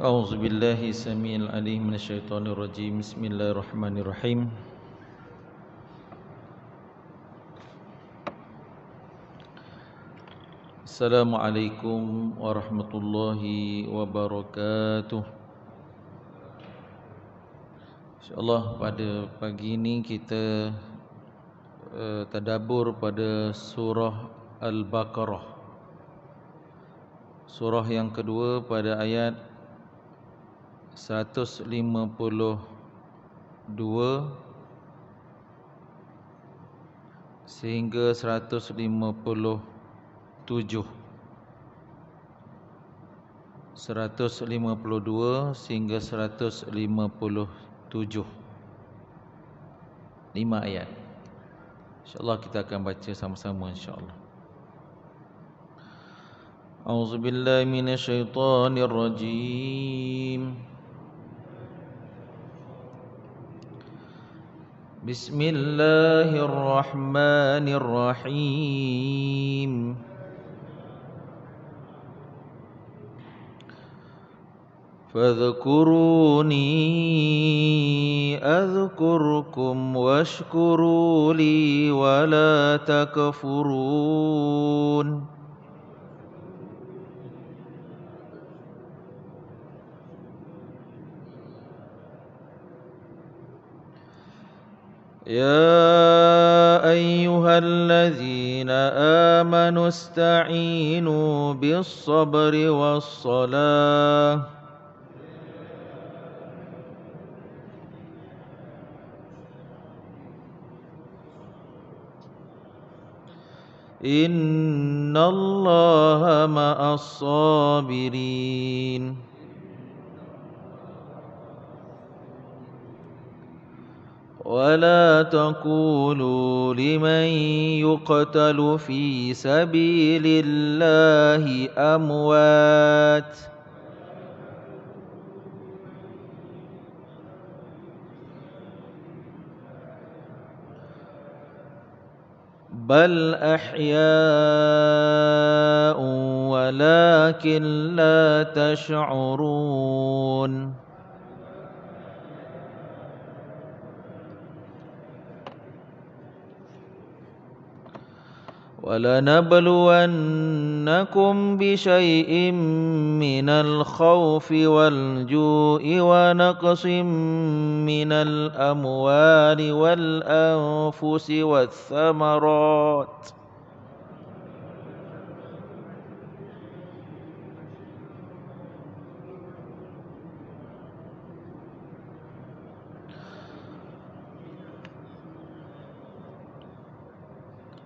أعوذ بالله السميع العليم من الشيطان الرجيم بسم الله الرحمن الرحيم السلام عليكم ورحمة الله وبركاته. InsyaAllah pada pagi ini kita tadabbur pada surah Al-Baqarah, surah yang kedua pada ayat 152 sehingga 152 sehingga 157, 5 ayat. InsyaAllah kita akan baca sama-sama insyaAllah. A'udzubillahi minasyaitonirrajim. Bismillahirrahmanirrahim. Fadhkuruni adhkurkum washkuru li wa la takfurun. يا أيها الذين آمنوا استعينوا بالصبر والصلاة إن الله مع الصابرين. ولا تقولوا لمن يقتل في سبيل الله أموات بل أحياء ولكن لا تشعرون. وَلَنَبْلُوَنَّكُمْ بِشَيْءٍ مِّنَ الْخَوْفِ وَالْجُوعِ وَنَقْصٍ مِّنَ الْأَمْوَالِ وَالْأَنفُسِ وَالثَّمَرَاتِ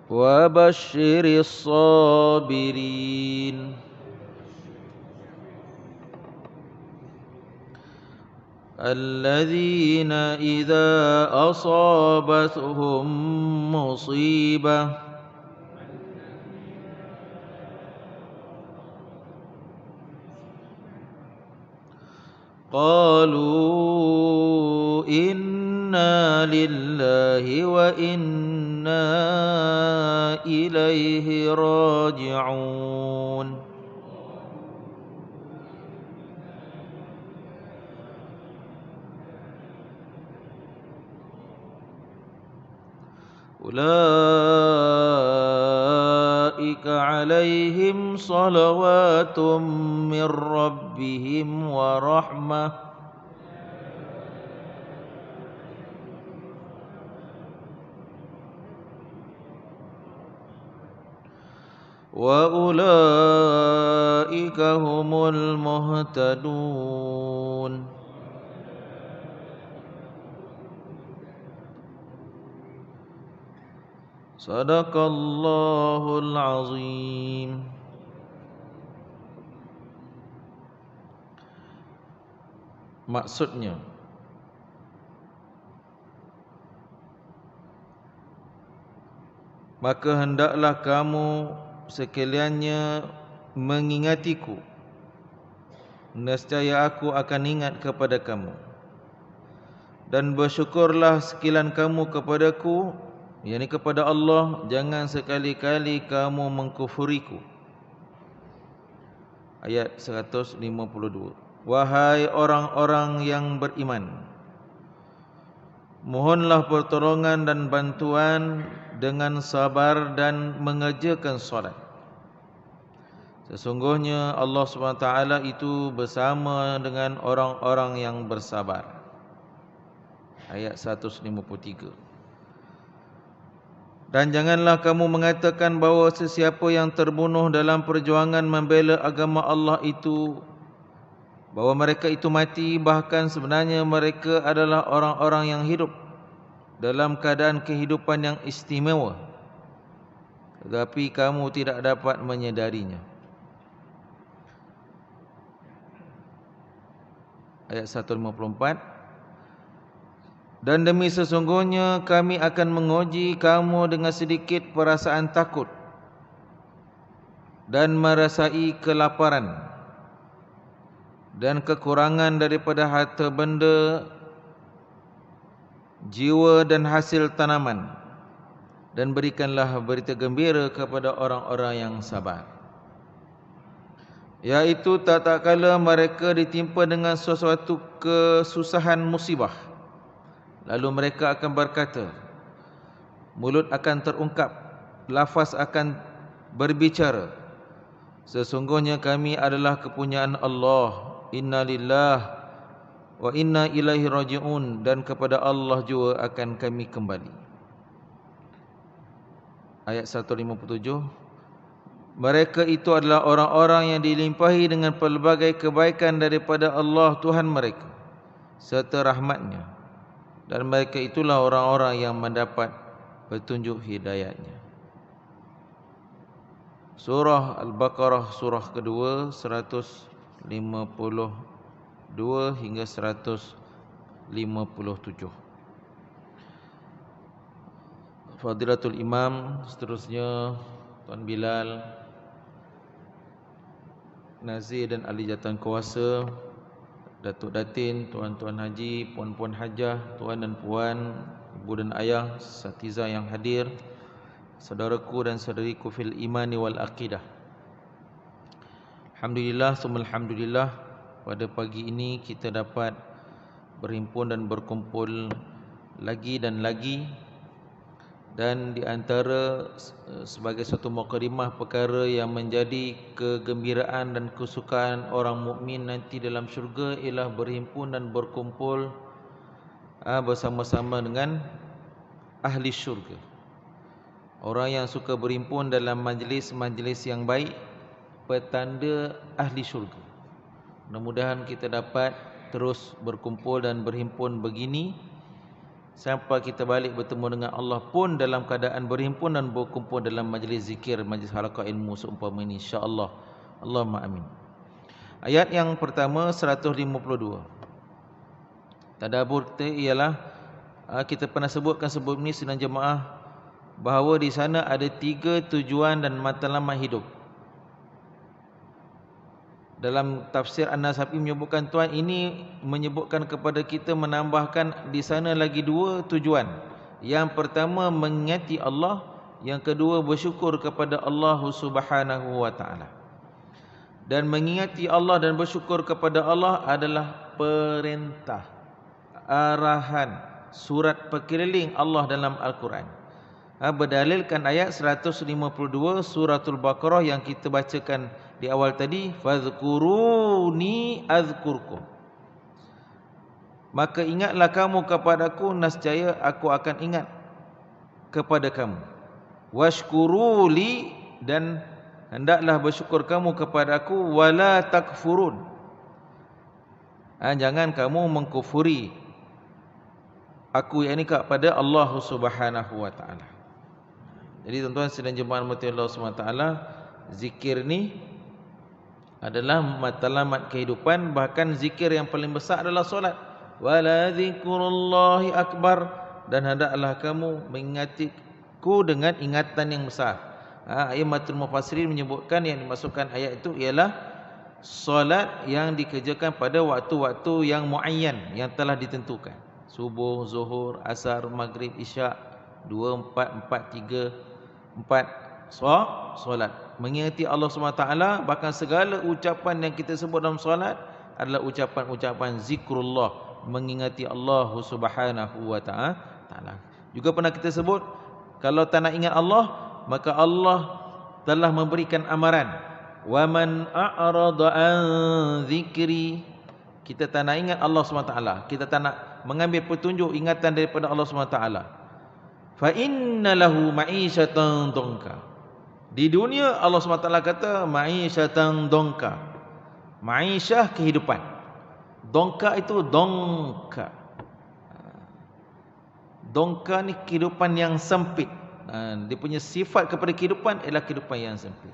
وَبَشِّرِ الصَّابِرِينَ. الَّذِينَ إِذَا أَصَابَتْهُم مُّصِيبَةٌ قَالُوا إِنَّا لِلَّهِ وَإِنَّا إِلَيْهِ راجعون. أولئك عليهم صلوات من ربهم ورحمة وأولئك هم المهتدون. صدق الله العظيم. Maksudnya, maka hendaklah kamu sekaliannya mengingatiku, nescaya aku akan ingat kepada kamu, dan bersyukurlah sekalian kamu kepadaku, yakni kepada Allah, jangan sekali-kali kamu mengkufuriku. Ayat 152. wahai orang-orang yang beriman, mohonlah pertolongan dan bantuan dengan sabar dan mengerjakan solat. Sesungguhnya Allah SWT itu bersama dengan orang-orang yang bersabar. Ayat 153. Dan janganlah kamu mengatakan bahawa sesiapa yang terbunuh dalam perjuangan membela agama Allah itu, bahawa mereka itu mati, bahkan sebenarnya mereka adalah orang-orang yang hidup dalam keadaan kehidupan yang istimewa, tetapi kamu tidak dapat menyedarinya. Ayat 154. Dan demi sesungguhnya kami akan menguji kamu dengan sedikit perasaan takut dan merasai kelaparan dan kekurangan daripada harta benda, jiwa dan hasil tanaman, dan berikanlah berita gembira kepada orang-orang yang sabar, yaitu tak kala mereka ditimpa dengan sesuatu kesusahan musibah, lalu mereka akan berkata, mulut akan terungkap, lafaz akan berbicara, sesungguhnya kami adalah kepunyaan Allah, inna lillah wa inna ilaihi raji'un, dan kepada Allah juga akan kami kembali. Ayat 157. Mereka itu adalah orang-orang yang dilimpahi dengan pelbagai kebaikan daripada Allah Tuhan mereka serta rahmatnya, dan mereka itulah orang-orang yang mendapat petunjuk hidayatnya. Surah Al-Baqarah, surah kedua, 152 hingga 157. Fadilatul Imam, seterusnya Tuan Bilal, Nazir dan Ahli Jawatan Kuasa, Datuk Datin, Tuan-Tuan Haji, Puan-Puan Hajah, Tuan dan Puan, Ibu dan Ayah, Satiza yang hadir, saudaraku dan saudariku fil imani wal aqidah. Alhamdulillah, summa alhamdulillah, pada pagi ini kita dapat berhimpun dan berkumpul lagi dan lagi. Dan di antara sebagai satu mukadimah perkara yang menjadi kegembiraan dan kesukaan orang mukmin nanti dalam syurga ialah berhimpun dan berkumpul bersama-sama dengan ahli syurga. Orang yang suka berhimpun dalam majlis-majlis yang baik, petanda ahli syurga. Mudah-mudahan kita dapat terus berkumpul dan berhimpun begini sampai kita balik bertemu dengan Allah pun dalam keadaan berhimpun dan berkumpul dalam majlis zikir, majlis halaqah ilmu seumpama ini, insya-Allah. Allahumma amin. Ayat yang pertama 152. Tadabbur kita ialah kita pernah sebutkan sebelum ini sidang jemaah bahawa di sana ada 3 tujuan dan matlamat hidup. Dalam tafsir An-Nasafi menyebutkan tuan ini menyebutkan kepada kita, menambahkan di sana lagi 2 tujuan. Yang pertama mengingati Allah, yang kedua bersyukur kepada Allah Subhanahu wa taala. Dan mengingati Allah dan bersyukur kepada Allah adalah perintah, arahan, surat perkeliling Allah dalam Al-Quran. Berdalilkan ayat 152 suratul Baqarah yang kita bacakan di awal tadi, fadhkuruni azkurkum, maka ingatlah kamu kepadaku, nescaya aku akan ingat kepada kamu. Washkuruli, dan hendaklah bersyukur kamu kepadaku. Wala takfurun, jangan kamu mengkufuri aku, yakni kepada Allah Subhanahu wa taala. Jadi tuan-tuan sedang jemaah rahmati Allah SWT, zikir ni adalah matlamat kehidupan. Bahkan zikir yang paling besar adalah solat. Wala zikrullahi akbar, dan hendaklah kamu mengingatiku dengan ingatan yang besar. A'immatul mufassirin menyebutkan yang dimasukkan ayat itu ialah solat yang dikerjakan pada waktu-waktu yang muayyan, yang telah ditentukan. Subuh, zuhur, asar, maghrib, isyak, 2, 4, 4 solat. Mengingati Allah SWT, bahkan segala ucapan yang kita sebut dalam solat adalah ucapan-ucapan zikrullah, mengingati Allah Subhanahu wa ta'ala. Juga pernah kita sebut, kalau tak nak ingat Allah, maka Allah telah memberikan amaran, wa man a'rada an zikri. Kita tak nak ingat Allah SWT, kita tak nak mengambil petunjuk ingatan daripada Allah SWT, fa inna lahu ma'isyatan dongka. Di dunia Allah SWT kata ma'isyatan dongka. Ma'isyah kehidupan, dongka itu dongka. Dongka ni kehidupan yang sempit. Dia punya sifat kepada kehidupan ialah kehidupan yang sempit.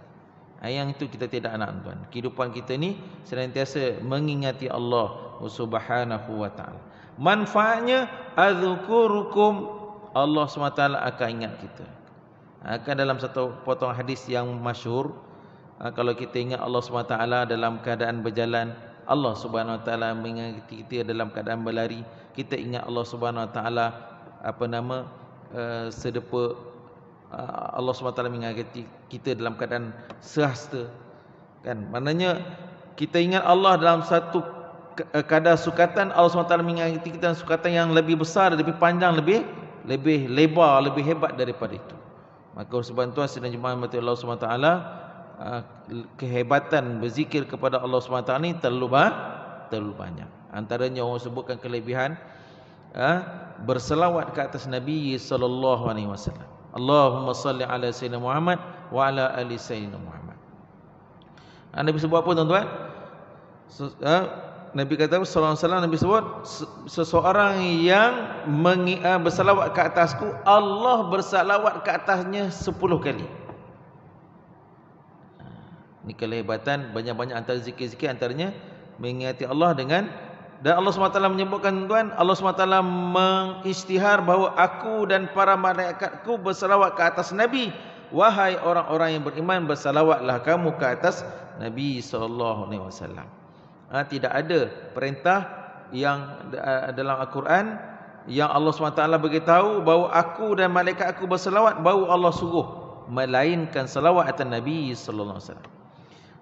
Yang itu kita tidak nak, tuan. Kehidupan kita ni senantiasa mengingati Allah Subhanahu wa ta'ala. Manfaatnya azkurukum, Allah SWT akan ingat kita. Akan dalam satu potong hadis yang masyhur, kalau kita ingat Allah SWT dalam keadaan berjalan, Allah Subhanahu wa ta'ala mengingati kita dalam keadaan berlari. Kita ingat Allah Subhanahu wa ta'ala sedepa, Allah SWT mengingati kita dalam keadaan sehasta, kan? Maknanya kita ingat Allah dalam satu kadar sukatan, Allah SWT mengingati kita dalam sukatan yang lebih besar, lebih panjang, lebih lebar, lebih hebat daripada itu. Maka sebab tuan sedang jemaah mati Allah SWT, kehebatan berzikir kepada Allah SWT ni terlalu banyak. Antaranya orang sebutkan kelebihan berselawat ke atas Nabi sallallahu alaihi wasallam. Allahumma salli ala sayyidina Muhammad wa ala ali sayyidina Muhammad. Nabi sebut apa, tuan-tuan? Nabi kata sallallahu alaihi wasallam, Nabi sebut seseorang yang bersalawat ke atasku, Allah bersalawat ke atasnya 10 kali. Ini kelehebatan banyak-banyak antara zikir-zikir, antaranya mengingati Allah dengan, dan Allah SWT menyebutkan, tuan, Allah SWT mengisytihar bahawa aku dan para malaikatku bersalawat ke atas Nabi. Wahai orang-orang yang beriman, bersalawatlah kamu ke atas Nabi SAW. Tidak ada perintah yang dalam Al-Quran yang Allah SWT beritahu bahawa aku dan malaikat aku bersalawat, baru Allah suruh, melainkan salawat atas Nabi SAW.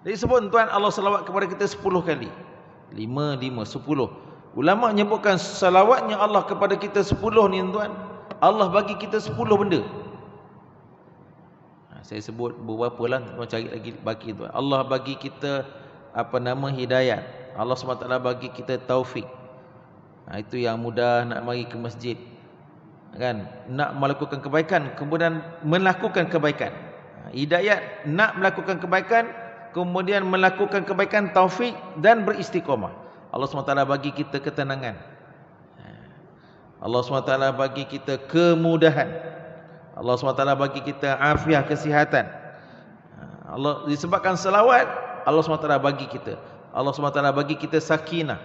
Jadi sebut, tuan, Allah salawat kepada kita 10 kali. 5, 10. Ulama menyebutkan salawatnya Allah kepada kita 10 ni, tuan, Allah bagi kita 10 benda. Saya sebut beberapa lah, tuan cari lagi bagi, tuan. Allah bagi kita hidayat. Allah SWT bagi kita taufik. Itu yang mudah nak mari ke masjid, kan? Nak melakukan kebaikan, kemudian melakukan kebaikan. Hidayat, nak melakukan kebaikan, kemudian melakukan kebaikan, taufik dan beristiqamah. Allah SWT bagi kita ketenangan. Allah SWT bagi kita kemudahan. Allah SWT bagi kita afiah, kesihatan. Allah disebabkan selawat, Allah SWT bagi kita. Allah SWT bagi kita sakinah.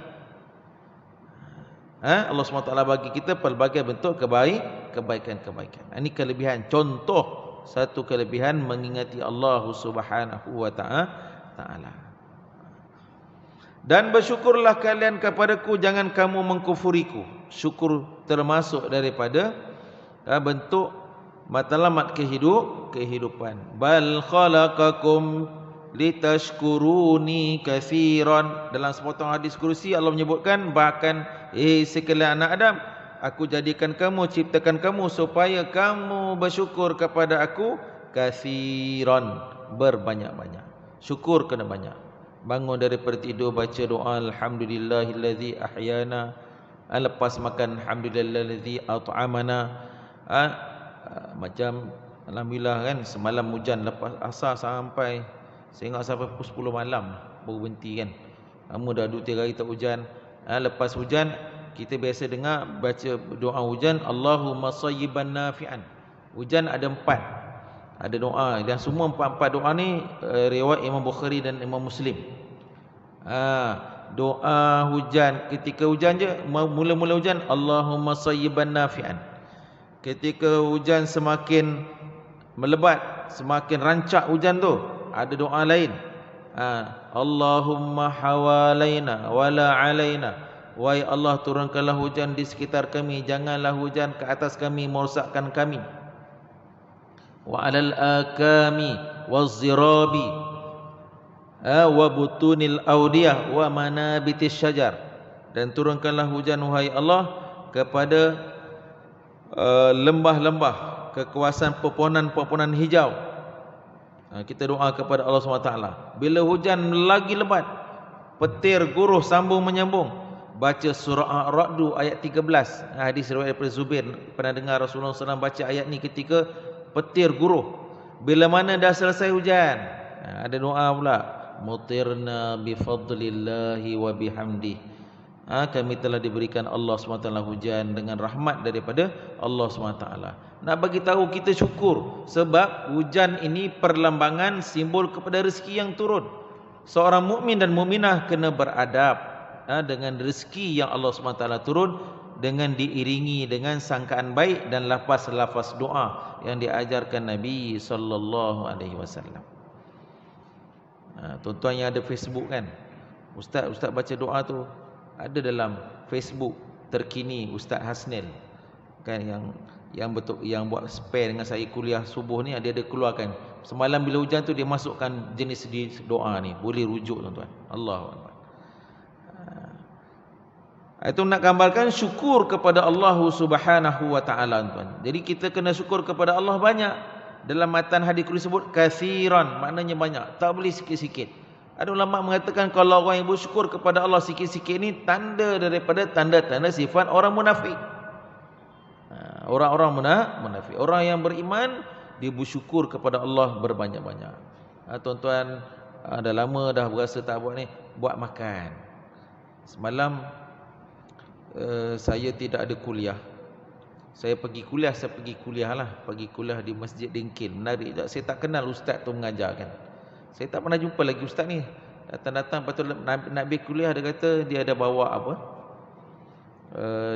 Allah SWT bagi kita pelbagai bentuk kebaikan-kebaikan. Ini kelebihan, contoh satu kelebihan mengingati Allah Subhanahu wa ta'ala. Dan bersyukurlah kalian kepadaku, jangan kamu mengkufuriku. Syukur termasuk daripada bentuk matlamat kehidupan. Bal khalaqakum litashkuruni katsiran. Dalam sepotong hadis kursi Allah menyebutkan, bahkan sekalian anak Adam, aku jadikan kamu, ciptakan kamu supaya kamu bersyukur kepada aku katsiran, berbanyak-banyak. Syukur kena banyak. Bangun daripada tidur baca doa alhamdulillahillazi ahyana, lepas makan alhamdulillahillazi at'amana. Macam alhamdulillah, kan, semalam hujan, lepas asar sampai sehingga sampai pukul 10 malam baru berhenti, kan. Kamu dah 2-3 hari tak hujan. Lepas hujan kita biasa dengar baca doa hujan, Allahumma sayyiban nafi'an. Hujan ada 4. Ada doa, dan semua 4 doa ni riwayat Imam Bukhari dan Imam Muslim. Doa hujan, ketika hujan je, mula-mula hujan, Allahumma sayyiban nafi'an. Ketika hujan semakin melebat, semakin rancak hujan tu, ada doa lain. Allahumma hawalaina wala alaina. Wahai Allah, turunkanlah hujan di sekitar kami, janganlah hujan ke atas kami merosakkan kami. Wa alal akami wazzirabi. wa butunil audiyah wa manabitis syajar, dan turunkanlah hujan wahai Allah kepada lembah-lembah, kekuasaan pepohonan-pepohonan hijau. Kita doa kepada Allah SWT. Bila hujan lagi lebat, petir guruh sambung menyambung, baca surah Ar-Ra'd ayat 13. Hadis riwayat daripada Zubair, pernah dengar Rasulullah SAW baca ayat ni ketika petir guruh. Bila mana dah selesai hujan, ada doa pula, mutirna bifadlillahi wa bihamdih. Kami telah diberikan Allah SWT hujan dengan rahmat daripada Allah SWT. Nak bagi tahu kita syukur, sebab hujan ini perlambangan simbol kepada rezeki yang turun. Seorang mukmin dan mukminah kena beradab dengan rezeki yang Allah SWT turun, dengan diiringi dengan sangkaan baik dan lafaz-lafaz doa yang diajarkan Nabi SAW. Tuan-tuan yang ada Facebook kan, Ustaz baca doa tu ada dalam Facebook terkini Ustaz Hasnil kan, yang betul, yang buat spare dengan saya kuliah subuh ni, dia ada keluarkan semalam bila hujan tu, dia masukkan jenis doa ni, boleh rujuk tuan-tuan. Allahu Akbar. Itu nak gambarkan syukur kepada Allah Subhanahu wa taala tuan. Jadi kita kena syukur kepada Allah banyak. Dalam matan hadis disebut kathiran, maknanya banyak, tak boleh sikit-sikit. Ada ulama mengatakan kalau orang yang bersyukur kepada Allah sikit-sikit ni tanda daripada tanda-tanda sifat orang munafik. Orang-orang munafik. Orang yang beriman dia bersyukur kepada Allah berbanyak-banyak. Tuan-tuan, dah lama dah berasa tak buat ni, buat makan. Semalam saya tidak ada kuliah. Saya pergi kuliah lah. Pergi kuliah di Masjid Dingkil. Menarik juga. Saya tak kenal ustaz tu mengajar kan. Saya tak pernah jumpa lagi ustaz ni. Datang-datang lepas tu nak pergi kuliah, dia kata dia ada bawa apa?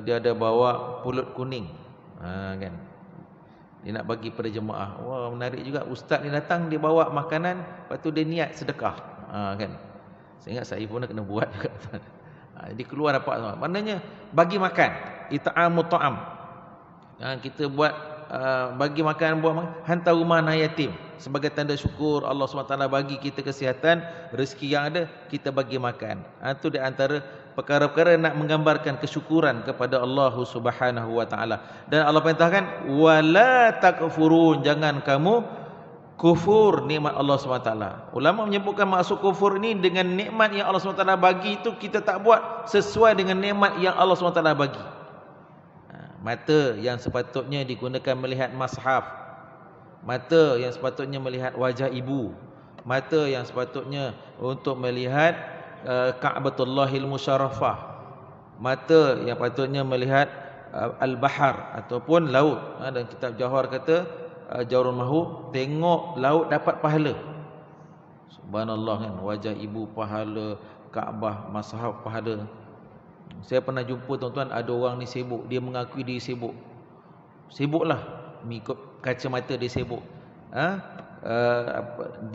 Dia ada bawa pulut kuning. Kan. Dia nak bagi pada jemaah. Wah, menarik juga. Ustaz ni datang, dia bawa makanan, lepas tu dia niat sedekah. Kan. Saya ingat saya pun kena buat juga. Jadi keluar dapat semua. Maknanya bagi makan, it'amut ta'am. Kita buat bagi makan, buat makan, hantar rumah anak yatim sebagai tanda syukur Allah SWT bagi kita kesihatan, rezeki yang ada, kita bagi makan. Itu di antara perkara-perkara nak menggambarkan kesyukuran kepada Allah Subhanahu wa taala. Dan Allah perintahkan wala takfurun, jangan kamu kufur nikmat Allah SWT. Ulama menyebutkan maksud kufur ini dengan nikmat yang Allah SWT bagi itu kita tak buat sesuai dengan nikmat yang Allah SWT bagi. Mata yang sepatutnya digunakan melihat mushaf, mata yang sepatutnya melihat wajah ibu, mata yang sepatutnya untuk melihat Ka'batullahil Musyarrafah, mata yang patutnya melihat al-bahar ataupun laut. Dan kitab Jauhar kata Jawharul Mahub, tengok laut dapat pahala. Subhanallah kan, wajah ibu pahala, Kaabah, mushaf pahala. Saya pernah jumpa tuan-tuan, ada orang ni sibuk, dia mengakui dia sibuk. Sibuklah, mengikut kacamata dia sibuk.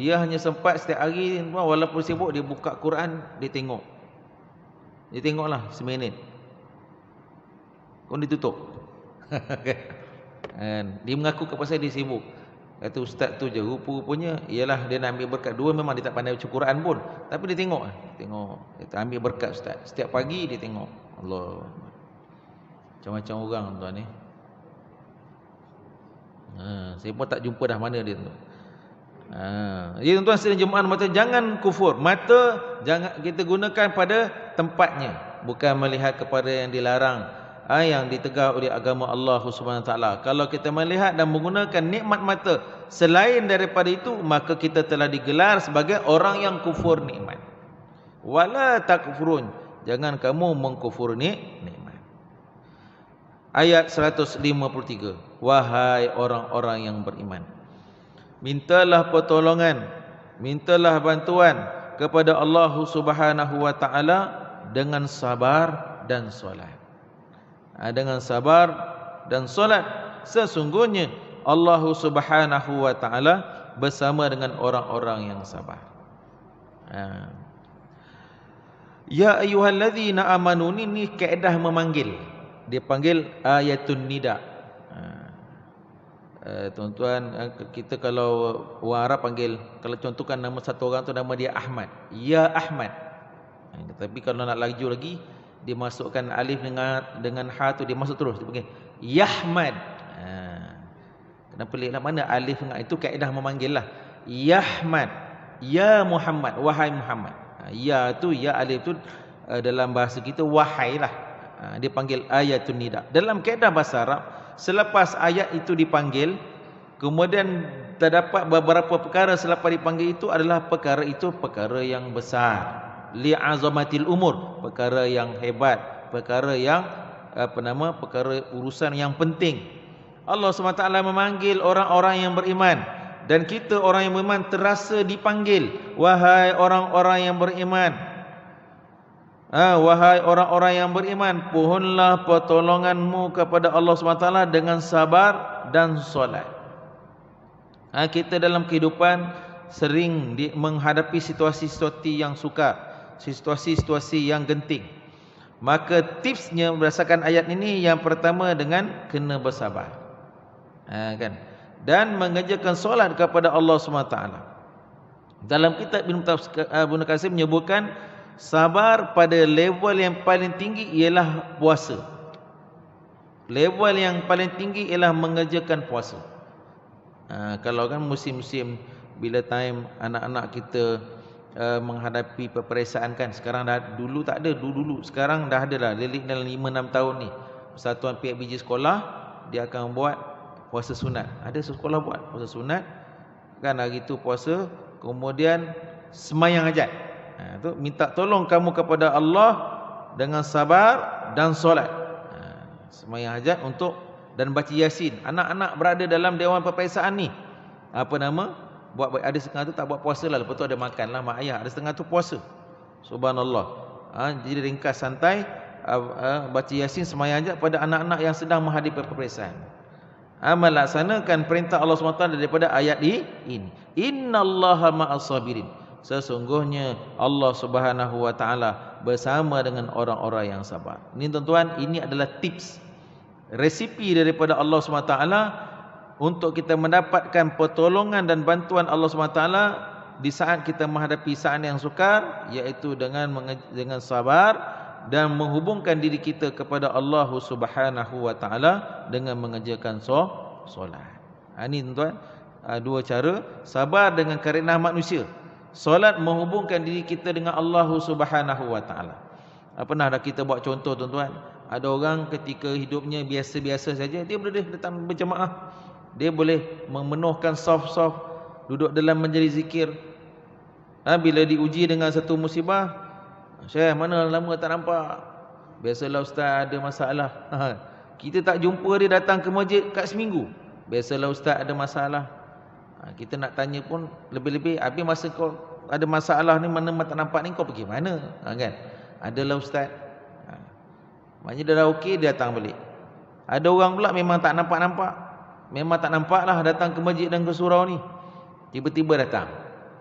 Dia hanya sempat setiap hari walaupun sibuk, dia buka Quran, dia tengok. Dia tengoklah seminit. Kau ditutup. Dia mengaku kepada saya dia sibuk. Kata ustaz tu je, rupa-rupanya ialah dia nak ambil berkat. Dua memang dia tak pandai baca Quran pun, tapi dia tengok. Dia tak ambil berkat ustaz. Setiap pagi dia tengok. Allah. Macam-macam orang tuan ni. Saya pun tak jumpa dah mana dia tu. Jadi tuan-tuan sekalian jemaah mata, jangan kufur. Mata jangan kita gunakan pada tempatnya, bukan melihat kepada yang dilarang, yang ditegah oleh agama Allah Subhanahu Wa Taala. Kalau kita melihat dan menggunakan nikmat mata selain daripada itu, maka kita telah digelar sebagai orang yang kufur nikmat. Wala takfurun, jangan kamu mengkufur nikmat. Ayat 153. Wahai orang-orang yang beriman, mintalah pertolongan, mintalah bantuan kepada Allah Subhanahu Wa Taala dengan sabar dan solat. Dengan sabar dan solat, sesungguhnya Allah Subhanahu wa taala bersama dengan orang-orang yang sabar. Ya ayyuhallazina amanu, ini kaedah memanggil. Dia panggil ayatun nida. Tuan-tuan, kita kalau orang Arab panggil, kalau contohkan nama satu orang tu nama dia Ahmad, ya Ahmad. Tapi kalau nak laju lagi, dia masukkan alif dengan ha tu, dia masuk terus, dia panggil Yahmad. Kenapa peliklah, mana alif dengan itu kaedah memanggil lah. Yahmad, ya Muhammad, wahai Muhammad. Ya tu, ya alif tu dalam bahasa kita wahai lah. Dia panggil ayatun nida. Dalam kaedah bahasa Arab, selepas ayat itu dipanggil, kemudian terdapat beberapa perkara selepas dipanggil itu adalah perkara itu perkara yang besar, li'azamatil umur, perkara yang hebat, perkara yang perkara urusan yang penting. Allah SWT memanggil orang-orang yang beriman, dan kita orang yang beriman terasa dipanggil, wahai orang-orang yang beriman. Wahai orang-orang yang beriman, pohonlah pertolonganmu kepada Allah SWT dengan sabar dan solat. Kita dalam kehidupan sering menghadapi situasi-situasi yang sukar, situasi-situasi yang genting. Maka tipsnya berdasarkan ayat ini, yang pertama dengan kena bersabar, kan? Dan mengerjakan solat kepada Allah SWT. Dalam kitab Ibn Katsir menyebutkan sabar pada level yang paling tinggi ialah puasa. Level yang paling tinggi ialah mengerjakan puasa. Kalau kan musim-musim, bila time anak-anak kita menghadapi peperiksaan kan, sekarang dah, dulu tak ada, dulu sekarang dah ada dah, lelik dalam 5-6 tahun ni, Persatuan PIBG sekolah dia akan buat puasa sunat. Ada sekolah buat puasa sunat kan, hari tu puasa, kemudian semayang hajat. Tu minta tolong kamu kepada Allah dengan sabar dan solat. Semayang hajat untuk, dan baca Yasin. Anak-anak berada dalam dewan peperiksaan ni, buat ada setengah tu tak buat puasa lah, lepas tu ada makan lah mak ayah, ada setengah tu puasa. Subhanallah. Jadi ringkas santai, baca Yasin, semayang hajat pada anak-anak yang sedang menghadapi peperiksaan. Melaksanakan perintah Allah SWT daripada ayat ini. Innallaha ma'as sabirin. Sesungguhnya Allah Subhanahu wa taala bersama dengan orang-orang yang sabar. Ini tuan-tuan, ini adalah tips, resipi daripada Allah SWT untuk kita mendapatkan pertolongan dan bantuan Allah SWT di saat kita menghadapi saat yang sukar, iaitu dengan sabar dan menghubungkan diri kita kepada Allah Subhanahu wa taala dengan mengerjakan solat. Ini tuan-tuan, dua cara, sabar dengan karenah manusia, solat menghubungkan diri kita dengan Allah Subhanahu wa taala. Pernah dah kita buat contoh tuan-tuan, ada orang ketika hidupnya biasa-biasa saja, dia boleh datang berjemaah, dia boleh memenuhkan saf-saf, duduk dalam majlis zikir. Bila diuji dengan satu musibah, Syekh, mana lama tak nampak? Biasalah ustaz ada masalah. Kita tak jumpa dia datang ke masjid kat seminggu. Biasalah ustaz ada masalah. Kita nak tanya pun lebih-lebih, habis masa kau ada masalah ni, mana tak nampak ni, kau pergi mana? Kan? Adalah ustaz. Maknanya dah okey, dia datang balik. Ada orang pula memang tak nampak-nampak, memang tak nampak lah datang ke masjid dan ke surau ni, tiba-tiba datang.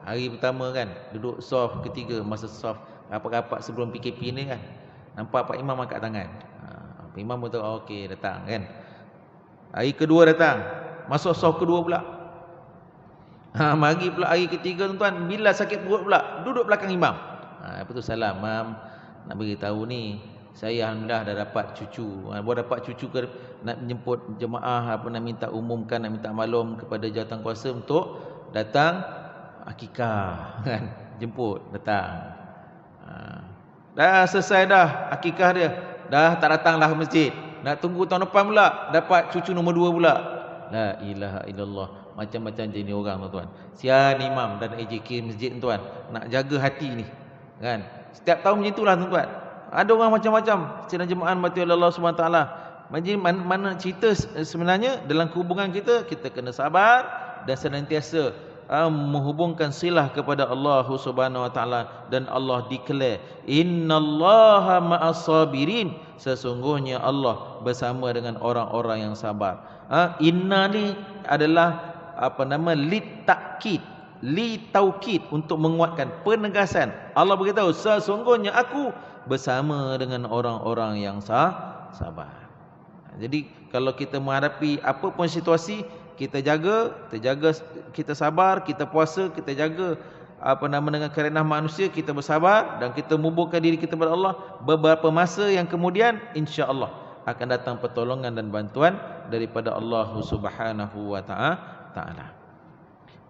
Hari pertama kan, duduk saf ketiga, masa saf rapat-rapat sebelum PKP ni kan, nampak Pak Imam angkat tangan. Pak Imam pun tahu, okey datang kan. Hari kedua datang, masuk saf kedua pula. Mari pula hari ketiga tuan-tuan, bila sakit perut pula, duduk belakang imam. Lepas tu salam, mam, nak beritahu ni, saya alhamdulillah dah dapat cucu. Buat dapat cucu ke, nak menjemput jemaah, nak minta umumkan, nak minta maklum kepada jawatankuasa untuk datang akikah kan, jemput datang. Dah selesai dah akikah dia, dah tak datanglah ke masjid, nak tunggu tahun depan pula dapat cucu nombor 2 pula. La ilaha illallah. Macam-macam jenis orang tuan-tuan. Sian imam dan AJK masjid tuan, nak jaga hati ni kan. Setiap tahun macam itulah tuan-tuan. Ada orang macam-macam. Sidang jemaah mati oleh Allah SWT. Mana cerita sebenarnya dalam hubungan kita, kita kena sabar dan senantiasa menghubungkan silah kepada Allah Subhanahu wa taala, dan Allah declare innallaha ma'as sabirin, sesungguhnya Allah bersama dengan orang-orang yang sabar. Inna ni adalah li takkid, li taukid, untuk menguatkan, penegasan. Allah beritahu sesungguhnya aku bersama dengan orang-orang yang sabar. Jadi kalau kita menghadapi apa pun situasi, kita jaga, kita sabar, kita puasa, kita jaga dengan kerenah manusia, kita bersabar dan kita mubuhkan diri kita kepada Allah. Beberapa masa yang kemudian insya-Allah akan datang pertolongan dan bantuan daripada Allah Subhanahu wa taala.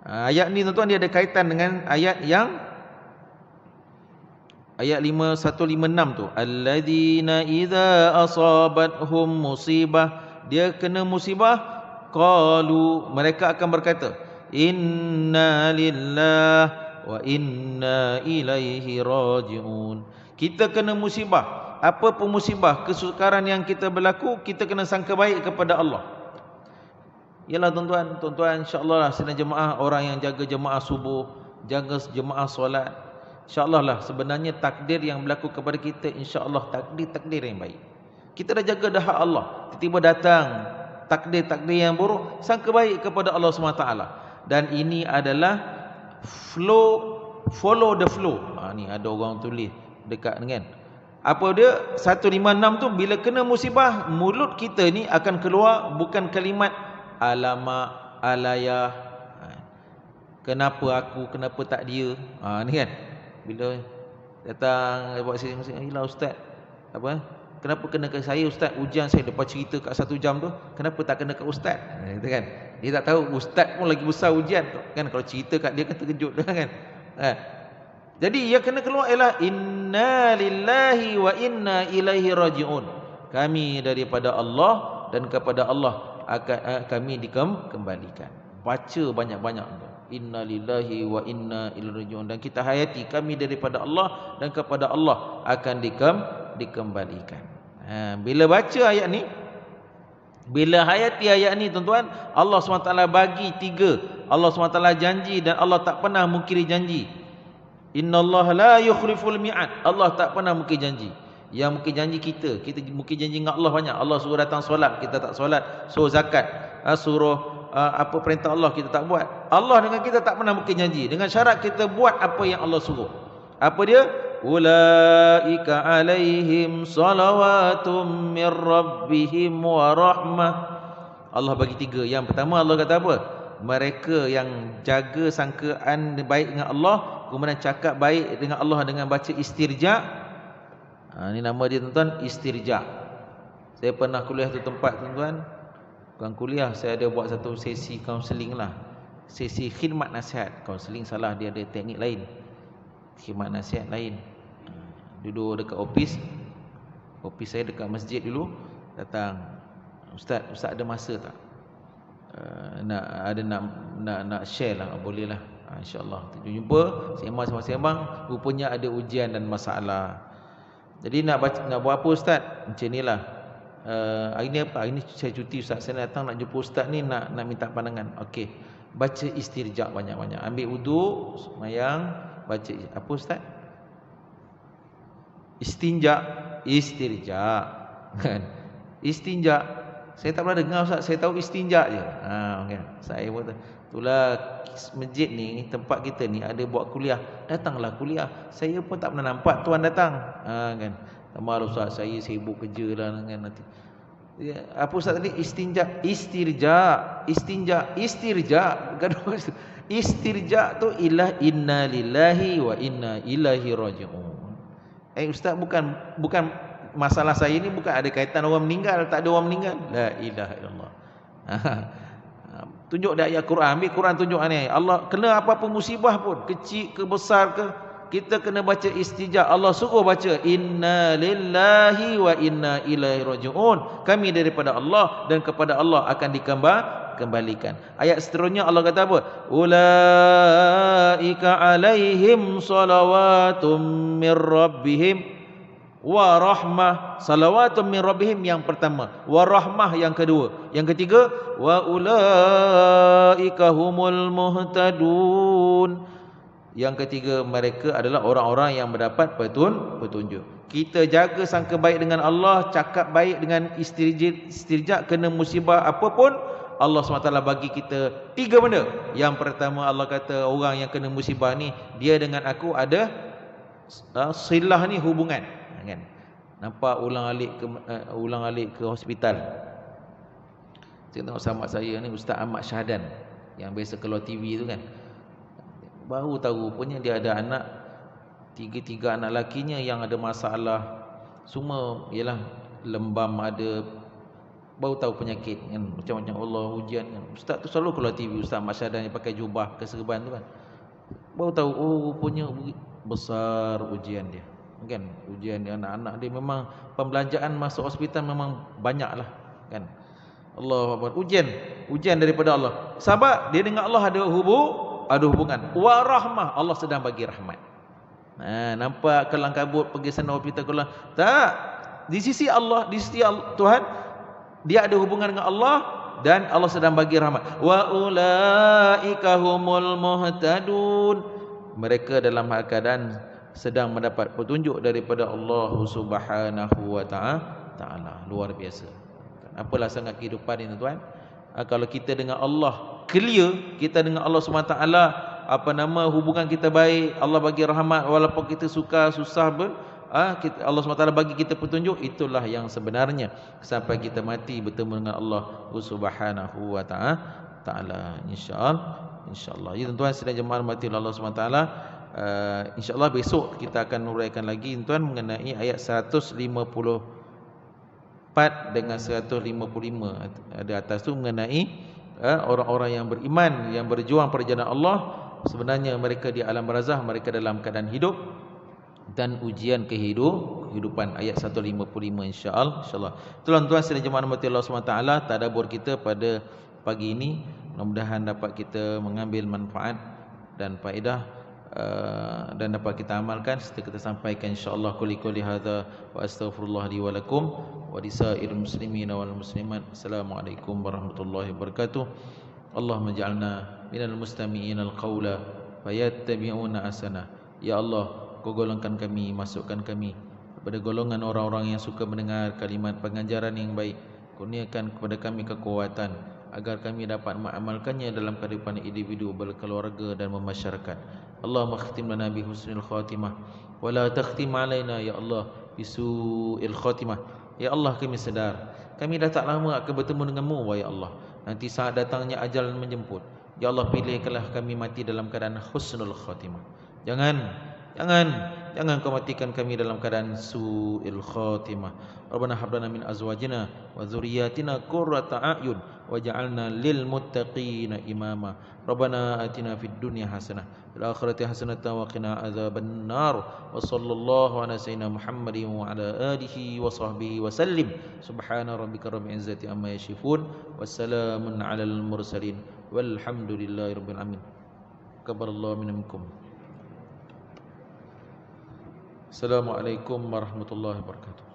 Ayat ni tuan-tuan dia ada kaitan dengan ayat yang ayat 156 tu. Alladzina idza asabathum musibah, dia kena musibah, qalu, mereka akan berkata, inna lillah wa inna ilaihi raji'un. Kita kena musibah, apa pun musibah, kesukaran yang kita berlaku, kita kena sangka baik kepada Allah. Yalah tuan-tuan, insya-Allah lah sidang jemaah, orang yang jaga jemaah subuh, jaga jemaah solat, insya-Allah lah sebenarnya takdir yang berlaku kepada kita, insya-Allah takdir yang baik. Kita dah jaga dah hak Allah, tiba-tiba datang takdir yang buruk, sangka baik kepada Allah SWT. Dan ini adalah follow the flow. Ni ada orang tulis dekat dengan apa dia 156 tu, bila kena musibah, mulut kita ni akan keluar bukan kalimat alamak, alayah, kenapa aku, kenapa tak dia. Ni kan, bila datang buat sini, "Ilah ustaz, apa? Kenapa kena ke saya ustaz? Ujian saya lepas cerita kat 1 jam tu, kenapa tak kena ke ustaz?" Gitu kan. Dia tak tahu ustaz pun lagi besar ujian kan, kalau cerita kat dia kan terkejut kan. Jadi yang kena keluar ialah inna lillahi wa inna ilaihi raji'un. Kami daripada Allah dan kepada Allah akan kami dikembalikan. Baca banyak-banyak tu. Inna lillahi wa inna ilaihi raji'un. Dan kita hayati kami daripada Allah dan kepada Allah akan dikembalikan. Bila baca ayat ni, bila hayati ayat ni tuan-tuan, Allah SWT bagi 3. Allah SWT janji dan Allah tak pernah mungkiri janji. Innallaha la yukhliful mi'ad. Allah tak pernah mungkir janji. Yang mungkir janji kita mungkir janji dengan Allah banyak. Allah suruh datang solat, kita tak solat. Suruh zakat, suruh apa perintah Allah, kita tak buat. Allah dengan kita tak pernah mungkir janji, dengan syarat kita buat apa yang Allah suruh. Apa dia? Ulaika alaihim salawatum mir rabbihim wa rahmah. Allah bagi 3. Yang pertama Allah kata apa? Mereka yang jaga sangkaan baik dengan Allah, kemudian cakap baik dengan Allah dengan baca istirja. Ini nama dia tuan-tuan, istirja. Saya pernah kuliah tu tempat tuan-tuan. Bukan kuliah, saya ada buat satu sesi kaunseling lah. Sesi khidmat nasihat. Kaunseling salah, dia ada teknik lain. Khidmat nasihat lain. Duduk dekat office saya dekat masjid dulu. Datang, Ustaz ada masa tak? Nak share lah, boleh lah. InsyaAllah jumpa, sembang, rupanya ada ujian dan masalah. Jadi nak buat apa Ustaz? Macam ni lah. Hari ni apa? Hari ni saya cuti Ustaz, saya datang nak jumpa Ustaz ni, nak minta pandangan. Okey, baca istirja banyak-banyak. Ambil wudu, semayang, baca apa Ustaz? Istirja kan? Istinja. Saya tak pernah dengar Ustaz, saya tahu istinja je. Okay. Saya pun itulah masjid ni, tempat kita ni ada buat kuliah. Datanglah kuliah. Saya pun tak pernah nampak tuan datang. Kan. Maaf Ustaz, saya sibuk kerja lah kan nanti. Ya, apa Ustaz tadi? Istirja. Istirja tu ilah inna lillahi wa inna ilaihi raji'un. Ustaz, bukan masalah saya ni bukan ada kaitan orang meninggal, tak ada orang meninggal. La ilaha illallah. Tunjuk dah ayat Quran, ambil Quran tunjuk ni. Allah kena apa-apa musibah pun, kecil ke besar ke, kita kena baca istirja. Allah suruh baca inna lillahi wa inna ilaihi raji'un. Kami daripada Allah dan kepada Allah akan dikembalikan. Ayat seterusnya Allah kata apa? Ulaika alaihim salawatum mir rabbihim wa rahmah. Salawatun min rabbihim yang pertama, wa rahmah yang kedua, yang ketiga wa ulaika humul muhtadun. Yang ketiga, mereka adalah orang-orang yang mendapat petunjuk. Kita jaga sangka baik dengan Allah, cakap baik dengan istirja, kena musibah apapun, Allah SWT bagi kita 3 benda. Yang pertama Allah kata, orang yang kena musibah ni, dia dengan aku ada silah ni, hubungan kan? Nampak ulang alik ke hospital. Saya tengok sahabat saya ni, Ustaz Ahmad Syahdan, yang biasa keluar TV tu kan. Baru tahu rupanya dia ada anak, tiga anak lakinya yang ada masalah. Semua ialah lembam ada, baru tahu penyakit kan, macam-macam Allah ujian kan. Ustaz tu selalu keluar TV, Ustaz Ahmad Syahdan yang pakai jubah, pakai serban tu kan. Baru tahu, oh rupanya besar ujian dia kan. Ujian dia, anak-anak dia memang pembelanjaan masuk hospital memang banyak lah kan. Allahu Akbar. Ujian daripada Allah. Sahabat dia dengan Allah ada hubungan. Wa rahmah, Allah sedang bagi rahmat. Nampak kelang kabut pergi sana hospital kelang. Tak. Di sisi Allah, di sisi Tuhan, dia ada hubungan dengan Allah dan Allah sedang bagi rahmat. Wa ulaika humul muhtadun. Mereka dalam keadaan sedang mendapat petunjuk daripada Allah Subhanahu wa taala. Luar biasa. Apalah sangat kehidupan ini tuan. Kalau kita dengan Allah clear, kita dengan Allah SWT hubungan kita baik, Allah bagi rahmat, walaupun kita suka susah pun Allah SWT bagi kita petunjuk, itulah yang sebenarnya sampai kita mati bertemu dengan Allah Subhanahu wa taala. Insyaallah. Ya tuan-tuan sedang jemaah mati Allah SWT. InsyaAllah besok kita akan uraikan lagi tuan mengenai ayat 154 dengan 155 ada atas tu, mengenai orang-orang yang beriman, yang berjuang perjalanan Allah. Sebenarnya mereka di alam barzakh, mereka dalam keadaan hidup dan ujian kehidupan, ayat 155 insya-Allah. Tuan-tuan sedang jemaah mati Allah SWT, tadabbur kita pada pagi ini mudah-mudahan dapat kita mengambil manfaat dan faedah dan dapat kita amalkan serta kita sampaikan insya-Allah. Quli hadza wa astaghfirullah li wa lakum wa lisairil muslimin wal muslimat. Assalamualaikum warahmatullahi wabarakatuh. Allahumma ij'alna minal mustami'in al-qaula fayattabi'una ahsana. Ya Allah, Kau golongkan kami, masukkan kami pada golongan orang-orang yang suka mendengar kalimat pengajaran yang baik. Kurniakan kepada kami kekuatan agar kami dapat mengamalkannya dalam kehidupan individu, berkeluarga dan bermasyarakat. Allahumma khtim lana bi husnil khatimah wa la takhtim alaina ya Allah bisu'il khatimah. Ya Allah, kami sedar kami dah tak lama akan bertemu denganmu wahai Allah. Nanti saat datangnya ajal menjemput, ya Allah pilihkanlah kami mati dalam keadaan husnul khatimah. Jangan kau matikan kami dalam keadaan su'il khatimah. Rabbana hab lana min azwajina wa dzurriyyatina qurrata a'yun waj'alna lil muttaqina imama. Rabbana atina fid dunya hasanah fil akhirati hasanatan wa qina adzaban nar. Wa sallallahu ala sayyidina Muhammadin wa ala alihi wa sahbihi wa sallim. Subhana rabbika rabbil izzati amma yasifun. Wassalamun alal mursalin walhamdulillahi rabbil alamin. Kabarallahu minkum. Assalamualaikum warahmatullahi wabarakatuh.